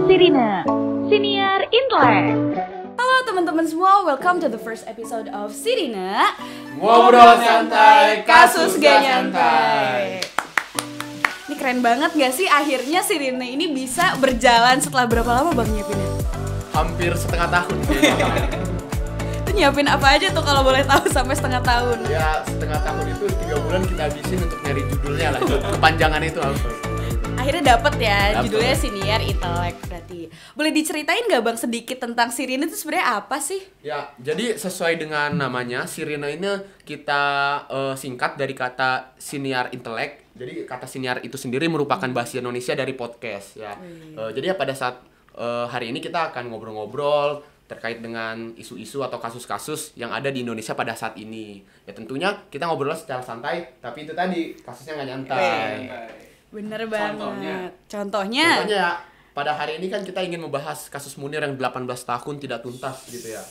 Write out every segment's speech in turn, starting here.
Sirina, Siniar Intelek. Halo teman-teman semua, welcome to the first episode of Sirina Ngobrol santai, kasus gak nyantai. Ini keren banget gak sih akhirnya Sirina ini bisa berjalan setelah berapa lama Bang nyiapinnya? Hampir setengah tahun kayaknya. Itu nyiapin apa aja tuh kalau boleh tahu sampai setengah tahun? Ya setengah tahun itu 3 bulan kita habisin untuk nyari judulnya lah. Kepanjangan itu apa? Akhirnya dapet ya, Dapet. judulnya Siniar Intelek berarti. Boleh diceritain gak Bang sedikit tentang Sirina itu sebenarnya apa sih? Ya, jadi sesuai dengan namanya, Sirina ini kita singkat dari kata siniar intelek. Jadi kata siniar itu sendiri merupakan bahasa Indonesia dari podcast ya. Jadi ya pada saat hari ini kita akan ngobrol-ngobrol terkait dengan isu-isu atau kasus-kasus yang ada di Indonesia pada saat ini. Ya tentunya kita ngobrol secara santai, tapi itu tadi kasusnya nggak nyantai. Bener banget. Contohnya? Contohnya ya, pada hari ini kan kita ingin membahas kasus Munir yang 18 tahun tidak tuntas gitu ya.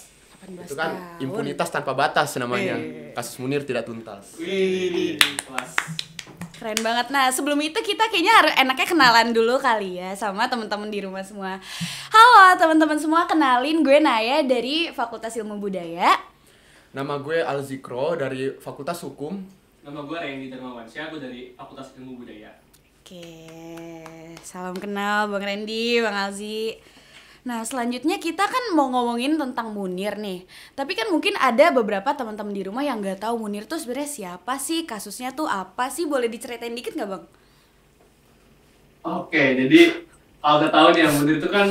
18 Itu kan tahun. impunitas tanpa batas namanya. Kasus Munir tidak tuntas. Keren banget. Nah, sebelum itu kita kayaknya harus enaknya kenalan dulu kali ya sama teman-teman di rumah semua. Halo teman-teman semua, kenalin gue Naya dari Fakultas Ilmu Budaya. Nama gue Alzikro dari Fakultas Hukum. Nama gue Randy Darmawansyah, gue dari Fakultas Ilmu Budaya. Oke, salam kenal Bang Randy, Bang Alzi. Nah, selanjutnya kita kan mau ngomongin tentang Munir nih. Tapi kan mungkin ada beberapa teman-teman di rumah yang nggak tahu Munir tuh sebenarnya siapa sih, kasusnya tuh apa sih? Boleh diceritain dikit nggak Bang? Oke, jadi kalau kita tahu nih, Munir itu kan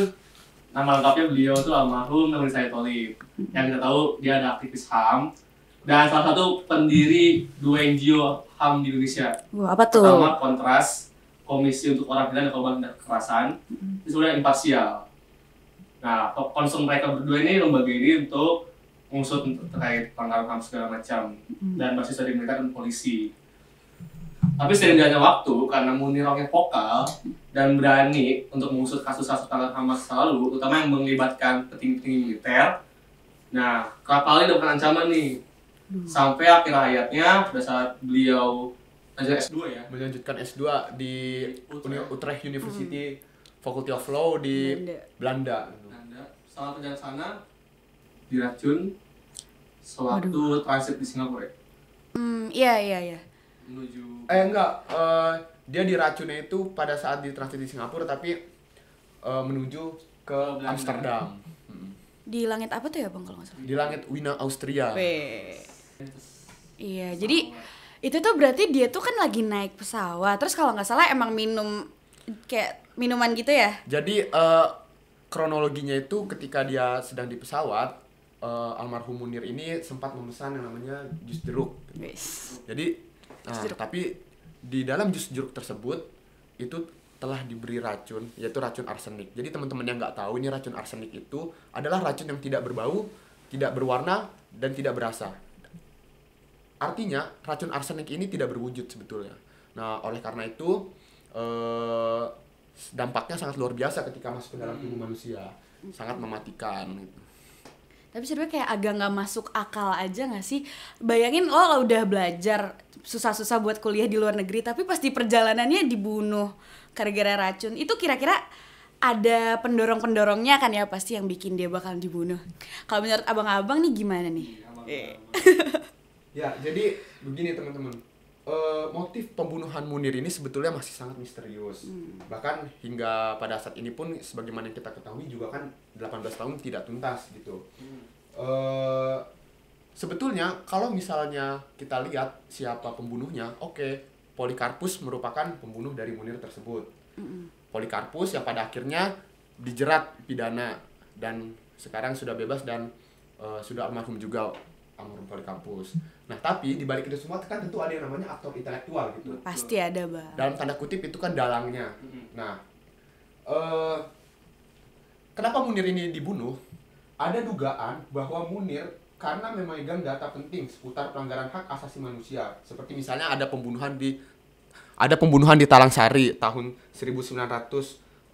nama lengkapnya beliau tuh almarhum Nurul Said Tholib. Yang kita tahu dia ada aktivis HAM dan salah satu pendiri 2 NGO HAM di Indonesia. Wah, apa tuh? Pertama Kontras, Komisi untuk Orang Pidana dan Korban Tindak Kekerasan. Itu sebenarnya imparsial. Nah, concern mereka berdua ini, lembaga ini untuk mengusut terkait pelanggaran HAM segala macam dan basis dari mereka dan polisi. Tapi seiring jalannya waktu, karena Munir orangnya vokal dan berani untuk mengusut kasus-kasus pelanggaran HAM masa lalu, terutama yang melibatkan petinggi-petinggi militer. Nah, kerap kali dapat ancaman nih. Sampai akhir hayatnya, pada saat beliau lanjut S2 ya. Melanjutkan S2 di Utrecht University Faculty of Law di Belanda. Saat perjalanan sana diracun sewaktu transit di Singapura ya? Iya. Menuju Dia diracunnya itu pada saat di transit di Singapura tapi menuju ke Belanda. Amsterdam. Di langit apa tuh ya Bang kalau nggak salah? Di langit Wina Austria. Iya, jadi itu tuh berarti dia tuh kan lagi naik pesawat. Terus kalau nggak salah emang minum kayak minuman gitu ya? Jadi kronologinya itu ketika dia sedang di pesawat, almarhum Munir ini sempat memesan yang namanya jus jeruk. Jadi, tapi di dalam jus jeruk tersebut itu telah diberi racun, yaitu racun arsenik. Jadi teman-teman yang nggak tahu, ini racun arsenik itu adalah racun yang tidak berbau, tidak berwarna, dan tidak berasa. Artinya racun arsenik ini tidak berwujud sebetulnya. Nah, oleh karena itu dampaknya sangat luar biasa ketika masuk ke dalam tubuh manusia, sangat mematikan gitu. Tapi sebenarnya kayak agak nggak masuk akal aja nggak sih? Bayangin lo udah belajar susah-susah buat kuliah di luar negeri, tapi pas di perjalanannya dibunuh gara-gara racun. Itu kira-kira ada pendorong-pendorongnya kan ya pasti yang bikin dia bakal dibunuh. Kalau menurut abang-abang nih gimana nih? Ya, jadi begini teman-teman. Motif pembunuhan Munir ini sebetulnya masih sangat misterius. Bahkan hingga pada saat ini pun sebagaimana yang kita ketahui juga kan 18 tahun tidak tuntas gitu. Sebetulnya kalau misalnya kita lihat siapa pembunuhnya, Polikarpus merupakan pembunuh dari Munir tersebut. Polikarpus yang pada akhirnya dijerat pidana dan sekarang sudah bebas dan sudah almarhum juga almarhum Polikarpus. Nah, tapi di balik itu semua kan tentu ada yang namanya aktor intelektual gitu. Pasti ada, Bang. Dalam tanda kutip itu kan dalangnya. Nah, kenapa Munir ini dibunuh? Ada dugaan bahwa Munir karena memegang data penting seputar pelanggaran hak asasi manusia. Seperti misalnya ada pembunuhan di Talang Sari tahun 1989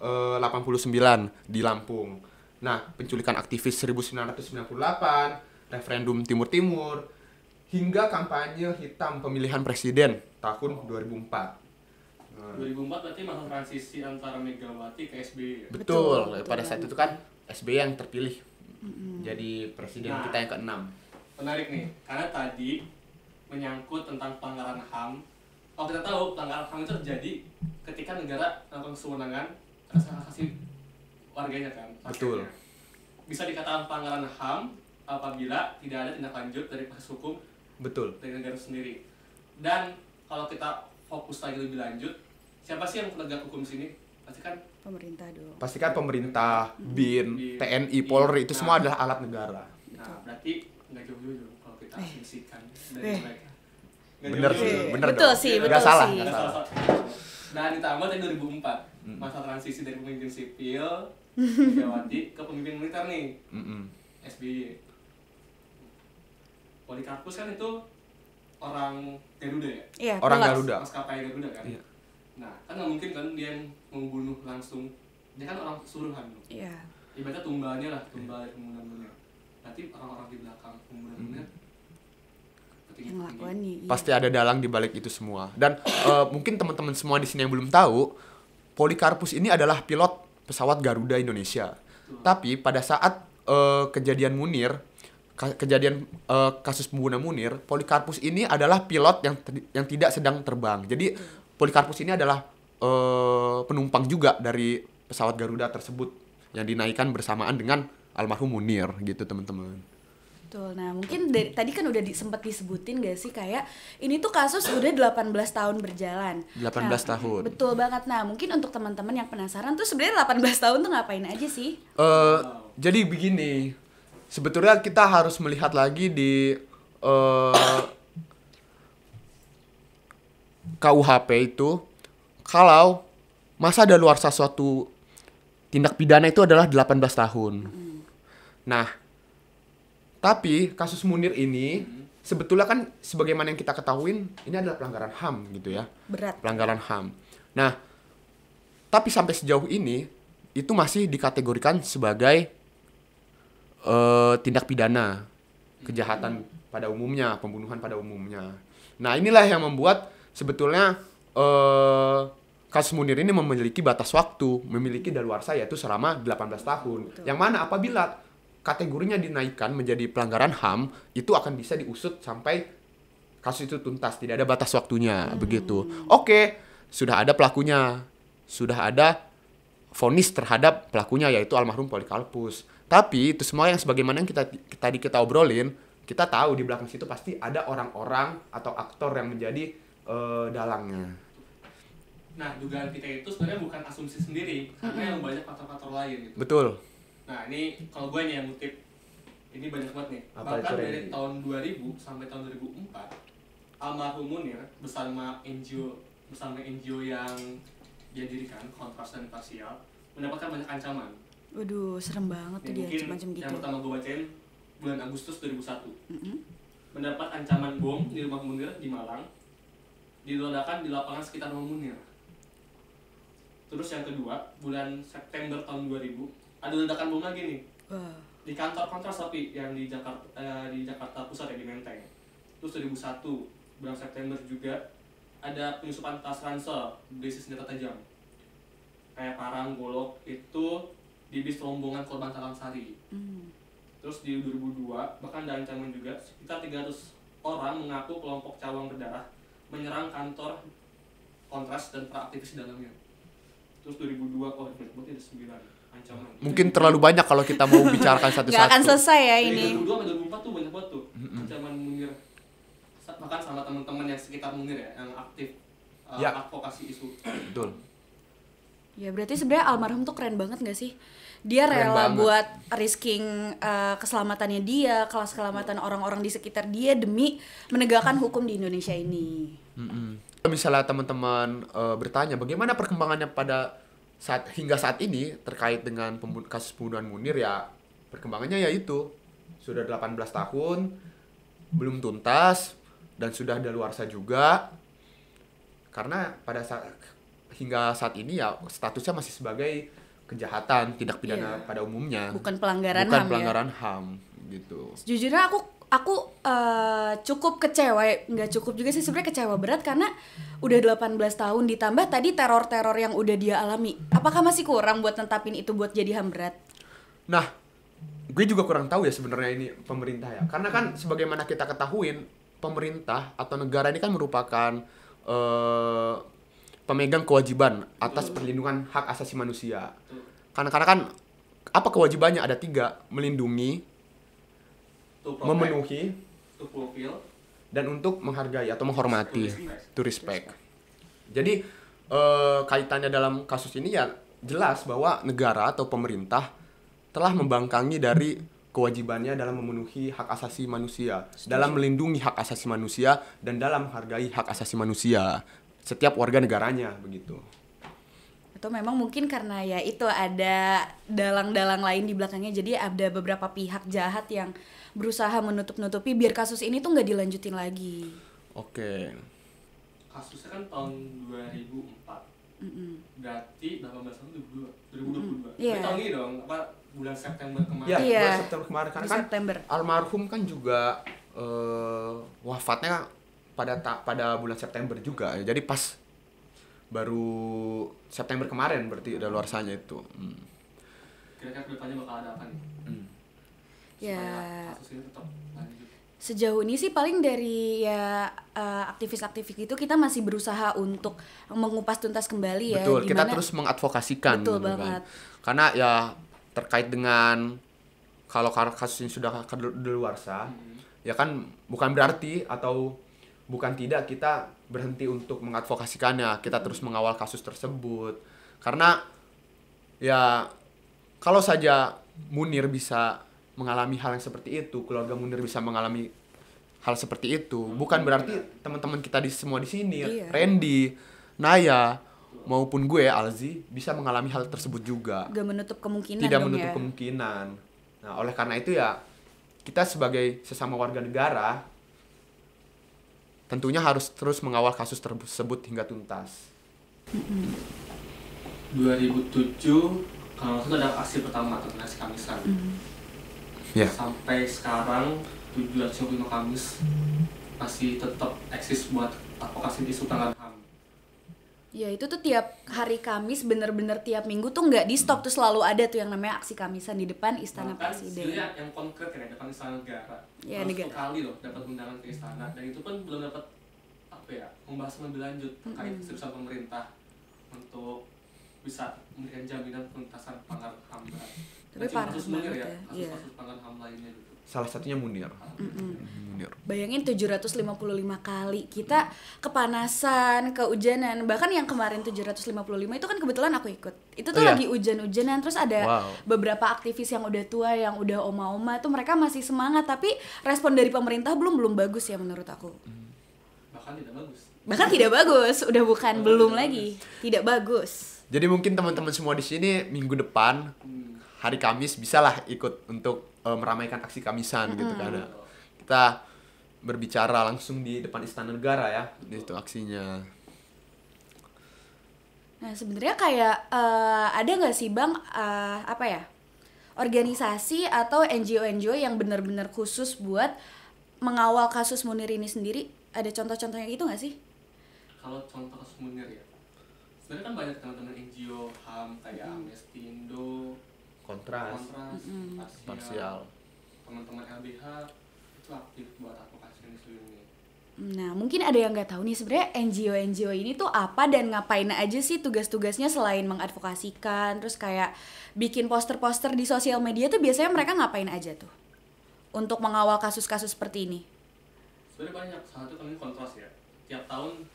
di Lampung. Nah, penculikan aktivis 1998, referendum Timur-Timur, hingga kampanye hitam pemilihan presiden tahun 2004. 2004 berarti masa transisi antara Megawati ke SBY ya? Betul. Betul, Pada betul. saat itu kan SBY yang terpilih jadi presiden Nah. kita yang ke-6. Menarik nih, karena tadi menyangkut tentang pelanggaran HAM. Kalau kita tahu pelanggaran HAM itu terjadi ketika negara melakukan kewenangan atas hak asasi warganya kan. Betul. rakyatnya. Bisa dikatakan pelanggaran HAM apabila tidak ada tindak lanjut dari proses hukum Betul. dari negara sendiri. Dan kalau kita fokus lagi lebih lanjut, siapa sih yang penegak hukum di sini? Pasti kan Pemerintah dong. Pastikan pemerintah, BIN, BIN, TNI, Polri itu Nah. semua adalah alat negara. nah, berarti nggak jauh-jauh dong kalau kita asumsikan dari Eh. mereka. Nggak Bener jauh-jauh sih, dong. bener Betul dong. sih, Nggak betul salah, sih. nggak Nggak salah. salah. Dan ditambah dari 2004 masa transisi dari pemimpin sipil Megawati ke pemimpin militer nih, Mm-mm. SBY. Polikarpus kan itu orang Garuda ya, Iya, Orang pilot. Garuda. maskapai Garuda kan. Iya. Nah kan nggak mungkin kan dia yang membunuh langsung, dia kan orang suruhan. Iya. Ibaratnya tumbalnya lah, tumbal dari pembunuhan munir. Berarti orang-orang di belakang pembunuhan munir Yang ngelakuannya. Iya. Pasti ada dalang di balik itu semua. Dan mungkin teman-teman semua di sini yang belum tahu, Polikarpus ini adalah pilot pesawat Garuda Indonesia. Tapi pada saat kejadian Munir, kasus pembunuhan Munir, Polikarpus ini adalah pilot yang tidak sedang terbang. Jadi Polikarpus ini adalah penumpang juga dari pesawat Garuda tersebut yang dinaikkan bersamaan dengan almarhum Munir gitu teman-teman. Betul. Nah, mungkin tadi kan udah sempat disebutin gak sih kayak ini tuh kasus udah 18 tahun berjalan. 18 Nah, tahun. Betul banget. Nah, mungkin untuk teman-teman yang penasaran tuh sebenarnya 18 tahun tuh ngapain aja sih? Jadi begini, sebetulnya kita harus melihat lagi di KUHP itu, kalau masa daluarsa suatu tindak pidana itu adalah 18 tahun. Nah, tapi kasus Munir ini sebetulnya kan sebagaimana yang kita ketahuin ini adalah pelanggaran HAM gitu ya. Berat. Pelanggaran HAM. Nah, tapi sampai sejauh ini itu masih dikategorikan sebagai tindak pidana kejahatan pada umumnya, pembunuhan pada umumnya. Nah, inilah yang membuat sebetulnya kasus Munir ini memiliki batas waktu, memiliki daluarsa yaitu selama 18 tahun. Betul. Yang mana apabila kategorinya dinaikkan menjadi pelanggaran HAM, itu akan bisa diusut sampai kasus itu tuntas, tidak ada batas waktunya, begitu. Oke, sudah ada pelakunya, sudah ada vonis terhadap pelakunya yaitu almarhum Polikarpus. Tapi itu semua yang sebagaimana yang tadi kita obrolin, kita tahu di belakang situ pasti ada orang-orang atau aktor yang menjadi dalangnya. Nah, dugaan kita itu sebenarnya bukan asumsi sendiri, karena yang banyak faktor-faktor lain gitu. Betul. Nah, ini kalau gue nih yang ngutip, ini banyak banget nih. Apa Bahkan itu, dari Randy? tahun 2000 sampai tahun 2004, almarhum Munir bersama NGO yang dia dirikan, Kontras dan Imparsial, mendapatkan banyak ancaman. Waduh, serem banget tuh Nih, dia mungkin macam gitu. yang pertama gue bacain bulan Agustus 2001. Mm-mm. Mendapat ancaman bom di rumah Munir di Malang, diledakan di lapangan sekitar rumah Munir. Terus yang kedua, bulan September tahun 2000, ada ledakan bom lagi nih Wah. di kantor Kontras tapi yang di Jakarta Pusat ya, di Menteng. Terus 2001 bulan September juga ada penyusupan tas ransel berisi senjata tajam kayak parang, golok, itu di bis rombongan korban Talang Sari. Terus di 2002 bahkan ada ancaman juga sekitar 300 orang mengaku kelompok cawang berdarah menyerang kantor Kontras dan para aktivis di dalamnya. Terus 2002 berarti ada 9 ancaman. Mungkin terlalu banyak kalau kita mau bicarakan satu-satu. Nggak akan selesai ya Dari ini. 2002 sampai 2004 tuh banyak banget tuh ancaman Munir. Bahkan sama teman-teman yang sekitar Munir ya, yang aktif Ya. advokasi isu. Betul. Ya berarti sebenarnya almarhum tuh keren banget gak sih? Dia Keren rela banget. buat risking keselamatannya dia, keselamatan orang-orang di sekitar dia demi menegakkan hukum di Indonesia ini. Kalau misalnya teman-teman bertanya bagaimana perkembangannya hingga saat ini terkait dengan kasus pembunuhan Munir, ya perkembangannya yaitu sudah 18 tahun belum tuntas dan sudah daluarsa juga, karena hingga saat ini ya statusnya masih sebagai kejahatan tindak pidana Iya. pada umumnya, Bukan pelanggaran bukan HAM pelanggaran HAM gitu. ya. Sejujurnya aku aku cukup kecewa, nggak cukup juga sih sebenarnya, kecewa berat karena udah 18 tahun ditambah tadi teror-teror yang udah dia alami. Apakah masih kurang buat netapin itu buat jadi HAM berat? Nah, gue juga kurang tahu ya sebenarnya ini pemerintah ya. Karena kan sebagaimana kita ketahuin, pemerintah atau negara ini kan merupakan pemegang kewajiban atas perlindungan hak asasi manusia. Karena kan apa kewajibannya? Ada 3, melindungi, memenuhi, to fulfill, dan untuk menghargai atau menghormati, to respect. Jadi kaitannya dalam kasus ini ya jelas bahwa negara atau pemerintah telah membangkangi dari kewajibannya dalam memenuhi hak asasi manusia, dalam melindungi hak asasi manusia, dan dalam menghargai hak asasi manusia setiap warga negaranya, begitu. Atau memang mungkin karena ya itu ada dalang-dalang lain di belakangnya, jadi ada beberapa pihak jahat yang berusaha menutup-nutupi biar kasus ini tuh nggak dilanjutin lagi. Oke. Kasusnya kan tahun 2004. Berarti 18 tahun 2022. Iya. Tahun ini dong, apa bulan September kemarin. Ya, Iya. bulan September kemarin Di kan September. almarhum kan juga wafatnya pada bulan September juga. Jadi pas baru September kemarin berarti daluarsanya itu. Kira-kira kedepannya bakal ada apa nih? Ya. Supaya kasus ini tetap lanjut. Sejauh ini sih paling dari ya aktivis-aktivis itu kita masih berusaha untuk mengupas tuntas kembali ya. Betul, kita dimana- terus mengadvokasikan. Betul gitu kan. banget. Karena ya terkait dengan kalau kasus ini sudah kedaluarsa, ya kan bukan berarti atau bukan tidak kita berhenti untuk mengadvokasikannya. Kita terus mengawal kasus tersebut. Karena ya kalau saja Munir bisa mengalami hal yang seperti itu, keluarga Munir bisa mengalami hal seperti itu, bukan berarti teman-teman kita semua di sini, Iya. Randy, Naya, maupun gue, Alzi, bisa mengalami hal tersebut juga. Gak menutup kemungkinan Tidak dong menutup ya. kemungkinan. Nah, oleh karena itu ya kita sebagai sesama warga negara tentunya harus terus mengawal kasus tersebut hingga tuntas. 2007 kalau nggak salah ada aksi pertama tentang aksi Kamisan. Ya. Sampai sekarang 755 Kamis masih tetap eksis buat advokasi di Sultan HAM. Ya itu tuh tiap hari Kamis bener-bener tiap minggu tuh nggak di stop, tuh selalu ada tuh yang namanya aksi Kamisan di depan Istana Bahkan Presiden. sebenarnya yang konkret ya depan Istana Negara. Ya, Baru negara. 10 kali loh dapat undangan ke istana, dan itu pun belum dapat apa ya pembahasan lebih lanjut terkait keseriusan pemerintah untuk bisa memberikan jaminan penuntasan pelanggaran HAM berat. Tapi Dan parah kasus Munir banget ya, ya, iya. kasus-kasus pelanggaran HAM lainnya gitu. Salah satunya Munir. Munir. Bayangin 755 kali kita kepanasan, kehujanan. Bahkan yang kemarin 755 itu kan kebetulan aku ikut. Itu tuh Oh, iya? lagi hujan-hujanan, terus ada Wow. beberapa aktivis yang udah tua, yang udah oma-oma tuh mereka masih semangat, tapi respon dari pemerintah belum bagus ya menurut aku. Bahkan tidak bagus. Bahkan tidak bagus, udah bukan belum lagi. Tidak bagus. Jadi mungkin teman-teman semua di sini minggu depan hari Kamis bisalah ikut untuk meramaikan aksi Kamisan gitu kan. Kita berbicara langsung di depan Istana Negara ya, itu aksinya. Nah sebenarnya kayak ada nggak sih Bang apa ya organisasi atau NGO yang benar-benar khusus buat mengawal kasus Munir ini sendiri? Ada contoh-contohnya gitu nggak sih? Kalau contoh kasus Munir ya, sebenarnya kan banyak teman-teman NGO HAM kayak Amnesty Indo, Kontras, Parsial, teman-teman LBH itu aktif buat advokasi isu ini. Nah mungkin ada yang nggak tahu nih sebenarnya NGO ini tuh apa dan ngapain aja sih tugas-tugasnya selain mengadvokasikan, terus kayak bikin poster-poster di sosial media tuh biasanya mereka ngapain aja tuh untuk mengawal kasus-kasus seperti ini? Sebenarnya banyak, salah satu kan ini Kontras ya. Tiap tahun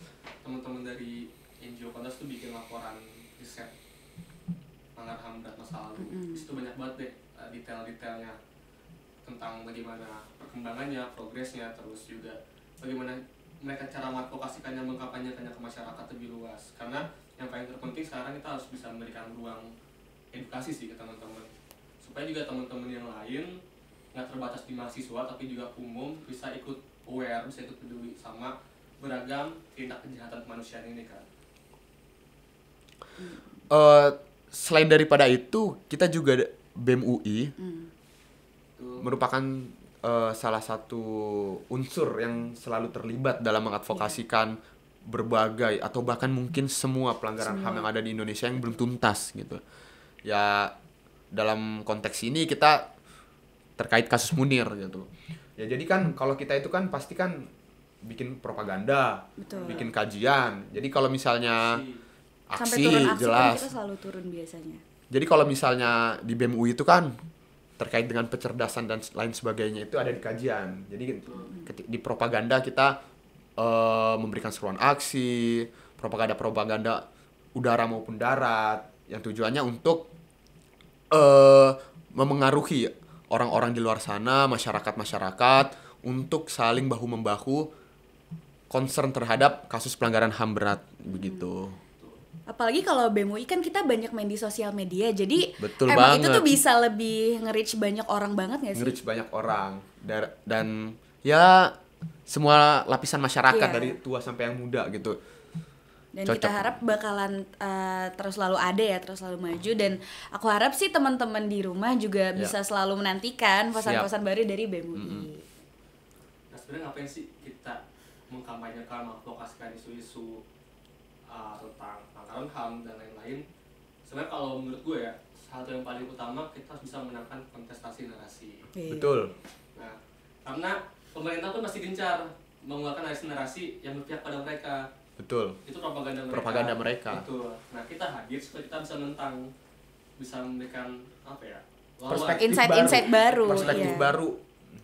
teman-teman dari NGO Kontras tuh bikin laporan riset pelanggaran HAM berat masa lalu. Di situ banyak banget deh detail-detailnya tentang bagaimana perkembangannya, progresnya, terus juga bagaimana mereka cara mengadvokasikannya, mengkampanyekannya ke masyarakat lebih luas. Karena yang paling terpenting sekarang kita harus bisa memberikan ruang edukasi sih ke teman-teman, supaya juga teman-teman yang lain nggak terbatas di mahasiswa tapi juga umum bisa ikut aware, bisa ikut peduli sama beragam tindak kejahatan kemanusiaan ini kan. Selain daripada itu, kita juga BEM UI Tuh. merupakan salah satu unsur yang selalu terlibat dalam mengadvokasikan berbagai atau bahkan mungkin semua pelanggaran HAM yang ada di Indonesia yang belum tuntas gitu. Ya dalam konteks ini kita terkait kasus Munir gitu. Ya jadi kan kalau kita itu kan pasti kan bikin propaganda, Betul. bikin kajian. Jadi kalau misalnya Sampai turun aksi kan jelas. kita selalu turun biasanya. Jadi kalau misalnya di BEM UI itu kan terkait dengan kecerdasan dan lain sebagainya itu ada di kajian. Jadi di propaganda kita memberikan seruan aksi, propaganda udara maupun darat yang tujuannya untuk memengaruhi orang-orang di luar sana, masyarakat untuk saling bahu-membahu concern terhadap kasus pelanggaran HAM berat begitu. Apalagi kalau BEM UI kan kita banyak main di sosial media, jadi Betul emang itu banget. tuh bisa lebih nge-reach banyak orang banget gak sih? Nge-reach banyak orang dan ya semua lapisan masyarakat Iya. dari tua sampai yang muda gitu. Dan Cocok. kita harap bakalan terus selalu ada ya, terus selalu maju. Dan aku harap sih teman-teman di rumah juga Ya. bisa selalu menantikan pesan-pesan baru dari BEM UI. Nah sebenarnya ngapain sih kita mengkampanyekan, mengadvokasikan isu-isu tentang pelanggaran HAM dan lain-lain? Sebenarnya kalau menurut gue ya, satu yang paling utama kita harus bisa menangkan kontestasi narasi. Iya. Betul. Nah, karena pemerintah pun masih gencar mengeluarkan narasi yang berpihak pada mereka. Betul. Itu propaganda mereka. Propaganda mereka. Betul. Nah, kita hadir supaya kita bisa menentang, bisa memberikan apa ya? lawan. Perspektif Insight-insight baru, Perspektif iya. baru.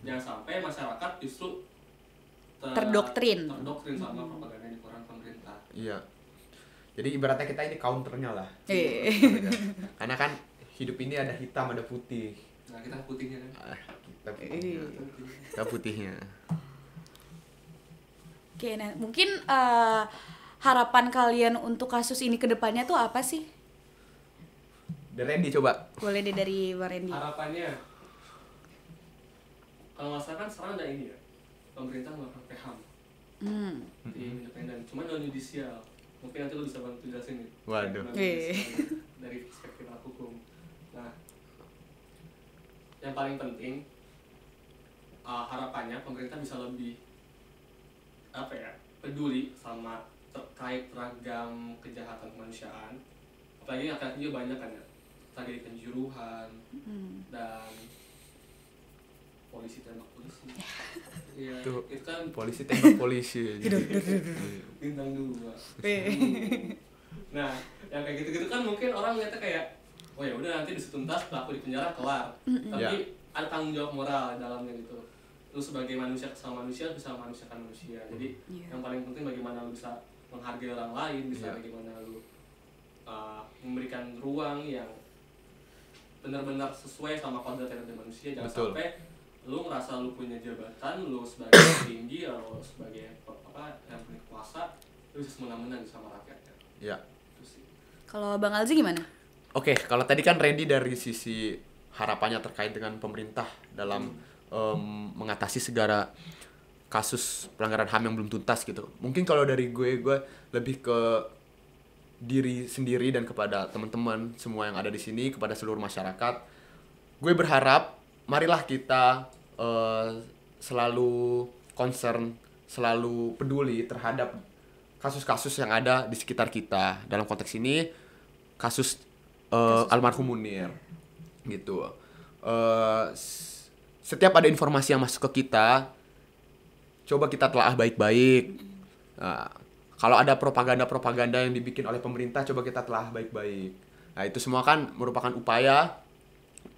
Jangan sampai masyarakat justru Terdoktrin. sama propaganda yang dikeluarkan pemerintah. Iya. Jadi ibaratnya kita ini counternya lah. Iya. Karena kan hidup ini ada hitam, ada putih. Nah, kita putihnya kan. Kita putihnya. Kita putihnya. Oke, nah mungkin harapan kalian untuk kasus ini ke depannya tuh apa sih? Dan Randy coba. Boleh deh dari Bang Randy. Harapannya, kalau nggak salah kan sekarang ada ini ya, pemerintah melakukan PHAM di independen, cuma non judicial. Mungkin nanti lo bisa bantu jelasin nih. Waduh. Dari perspektif hukum. Nah, yang paling penting harapannya pemerintah bisa lebih apa ya, peduli sama terkait ragam kejahatan kemanusiaan. Apalagi akhirnya juga banyak kan ya, tragedi kanjuruhan dan polisi tembak polisi. Iya, Tuh, itu kan polisi tembak polisi. bintang 2. Nah, yang kayak gitu-gitu kan mungkin orang ngeliatnya kayak, oh ya udah nanti disetuntas pelaku di penjara kelar. Tapi ada tanggung jawab moral dalamnya gitu. Lu sebagai manusia sama manusia bisa manusiakan manusia. Jadi yang paling penting bagaimana lu bisa menghargai orang lain, bisa bagaimana lu memberikan ruang yang benar-benar sesuai sama kodrat yang ada manusia. Jangan Betul. sampai lu ngerasa lu punya jabatan, lu sebagai tinggi atau sebagai apa yang punya kuasa, lu bisa semena-mena sama rakyatnya. Ya. Itu sih. Kalau Bang Alzi gimana? Oke, kalau tadi kan Randy dari sisi harapannya terkait dengan pemerintah dalam mengatasi segala kasus pelanggaran HAM yang belum tuntas gitu. Mungkin kalau dari gue lebih ke diri sendiri dan kepada teman-teman semua yang ada di sini, kepada seluruh masyarakat. Gue berharap marilah kita selalu concern, selalu peduli terhadap kasus-kasus yang ada di sekitar kita. Dalam konteks ini kasus almarhum Munir gitu. Setiap ada informasi yang masuk ke kita, coba kita telaah baik-baik. Nah, kalau ada propaganda yang dibikin oleh pemerintah, coba kita telaah baik-baik. Nah, itu semua kan merupakan upaya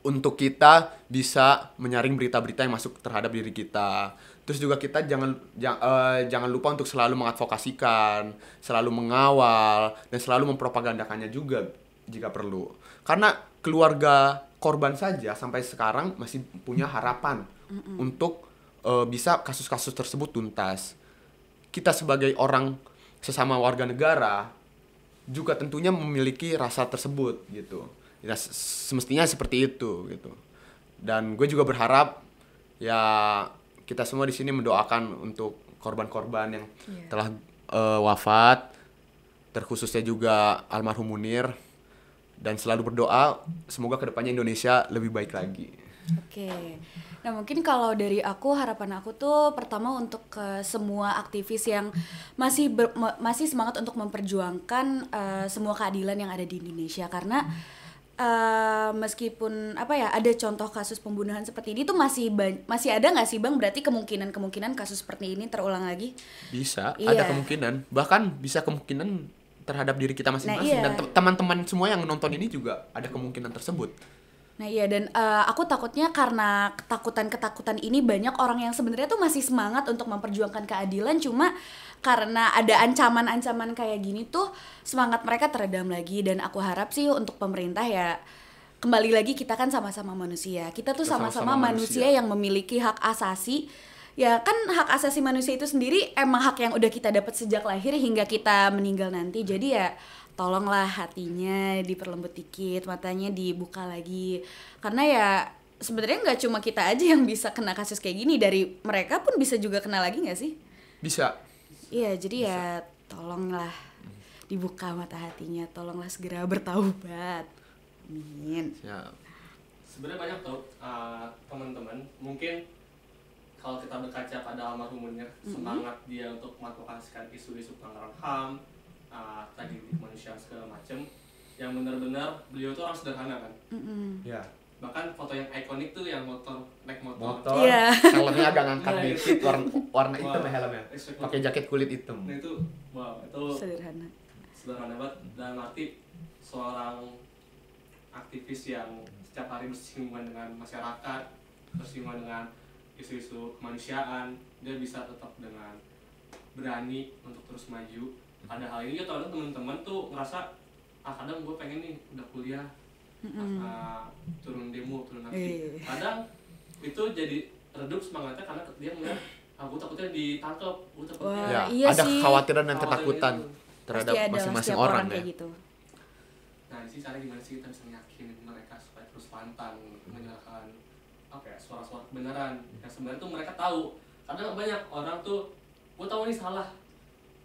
untuk kita bisa menyaring berita-berita yang masuk terhadap diri kita. Terus juga kita jangan lupa untuk selalu mengadvokasikan, selalu mengawal, dan selalu mempropagandakannya juga jika perlu. Karena keluarga korban saja sampai sekarang masih punya harapan untuk bisa kasus-kasus tersebut tuntas. Kita sebagai orang sesama warga negara juga tentunya memiliki rasa tersebut gitu. Ya, semestinya seperti itu gitu. Dan gue juga berharap ya kita semua di sini mendoakan untuk korban-korban yang telah wafat, terkhususnya juga almarhum Munir, dan selalu berdoa semoga kedepannya Indonesia lebih baik lagi. Oke. Nah, mungkin kalau dari aku, harapan aku tuh pertama untuk ke semua aktivis yang masih semangat untuk memperjuangkan semua keadilan yang ada di Indonesia, karena meskipun ada contoh kasus pembunuhan seperti ini tuh masih ada nggak sih Bang, berarti kemungkinan kasus seperti ini terulang lagi? Bisa, Iya. ada kemungkinan. Bahkan bisa kemungkinan terhadap diri kita masing-masing. Nah, iya. Dan teman-teman semua yang nonton ini juga ada kemungkinan tersebut. Nah iya, dan aku takutnya karena ketakutan ini banyak orang yang sebenarnya tuh masih semangat untuk memperjuangkan keadilan, cuma karena ada ancaman-ancaman kayak gini tuh semangat mereka teredam lagi. Dan aku harap sih untuk pemerintah ya, kembali lagi kita kan sama-sama manusia, kita tuh sama-sama manusia yang memiliki hak asasi. Ya kan, hak asasi manusia itu sendiri emang hak yang udah kita dapat sejak lahir hingga kita meninggal nanti. Jadi ya tolonglah hatinya diperlembut dikit, matanya dibuka lagi. Karena ya sebenarnya nggak cuma kita aja yang bisa kena kasus kayak gini, dari mereka pun bisa juga kena lagi nggak sih? Bisa. Iya, jadi ya tolonglah dibuka mata hatinya, tolonglah segera bertaubat. Amin. Ya. Sebenarnya banyak tuh teman-teman, mungkin kalau kita berkaca pada almarhum Munir, semangat dia untuk mengadvokasikan isu-isu pelanggaran HAM, tadi kemanusiaan segala macem, yang benar-benar beliau tuh orang sederhana kan. Ya. Bahkan foto yang ikonik tuh yang naik motor. Iya. Helmnya agak ngangkat Nah, dikit, warna hitam ya helmnya. Respect Pakai jaket kulit hitam. Nah itu, wow, itu sederhana banget. Dan arti seorang aktivis yang setiap hari bersinggungan dengan masyarakat, bersinggungan dengan isu-isu kemanusiaan, dia bisa tetap dengan berani untuk terus maju. Ada hal ini ya, teman-teman tuh ngerasa kadang gue pengen nih udah kuliah, turun demo, turun aksi. Kadang itu jadi redup semangatnya karena dia ngeliat gue takutnya ditangkap, gue takutnya. Ya, iya ada sih. kekhawatiran dan ketakutan Itu. terhadap Pasti ada masing-masing setiap orang ya. kayak gitu. Nah, ini sih cara gimana sih kita bisa yakinin mereka supaya terus pantang menyalahkan suara-suara kebenaran yang sebenarnya tuh mereka tahu. Kadang banyak orang tuh, gue tahu ini salah,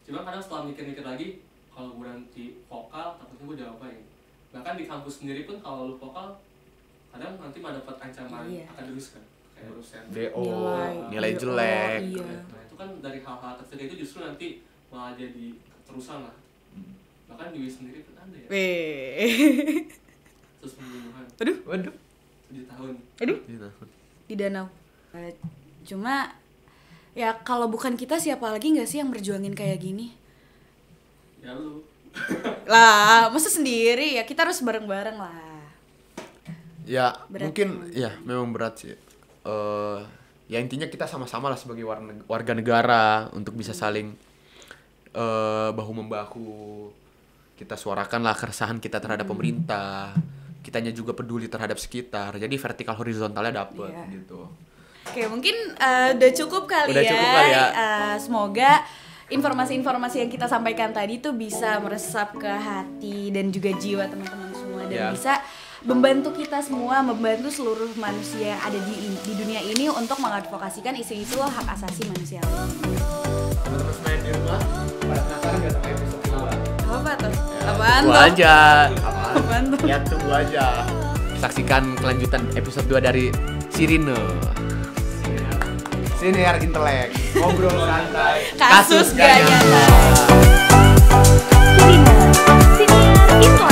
cuma kadang setelah mikir-mikir lagi, kalau gue nanti vokal takutnya gue diapain. Bahkan di kampus sendiri pun kalau lu vokal, kadang nanti malah dapat ancaman akan diluluskan, kayak urusan DO, nilai DO, jelek. iya. Nah itu kan dari hal-hal kecil itu justru nanti malah jadi keterusan lah. Bahkan di UI sendiri pun ada ya, terus pembunuhan Waduh. 7 tahun. Di danau. Cuma ya kalau bukan kita siapa lagi nggak sih yang berjuangin kayak gini? Ya lu Lah, masa sendiri ya, kita harus bareng-bareng lah. Ya, Berat mungkin memang. ya memang berat sih. Ya intinya kita sama-sama lah sebagai warga negara untuk bisa saling bahu membahu. Kita suarakanlah keresahan kita terhadap pemerintah. Kitanya juga peduli terhadap sekitar. Jadi vertikal horizontalnya dapet gitu. Oke, mungkin udah cukup kali Udah ya. cukup kali ya. Semoga informasi-informasi yang kita sampaikan tadi tuh bisa meresap ke hati dan juga jiwa teman-teman semua, dan bisa membantu kita semua, membantu seluruh manusia yang ada di dunia ini untuk mengadvokasikan isu-isu hak asasi manusia. Teman-teman semua yang di rumah, pada penasaran gak sama episode 2? Apa tuh? Apaan Tunggu tuh? aja. Apaan tuh? Ya tunggu aja. Saksikan kelanjutan episode 2 dari Sirine. Siniar Intelek, ngobrol santai, Kasus gak nyata. Sirine, Siniar Intelek.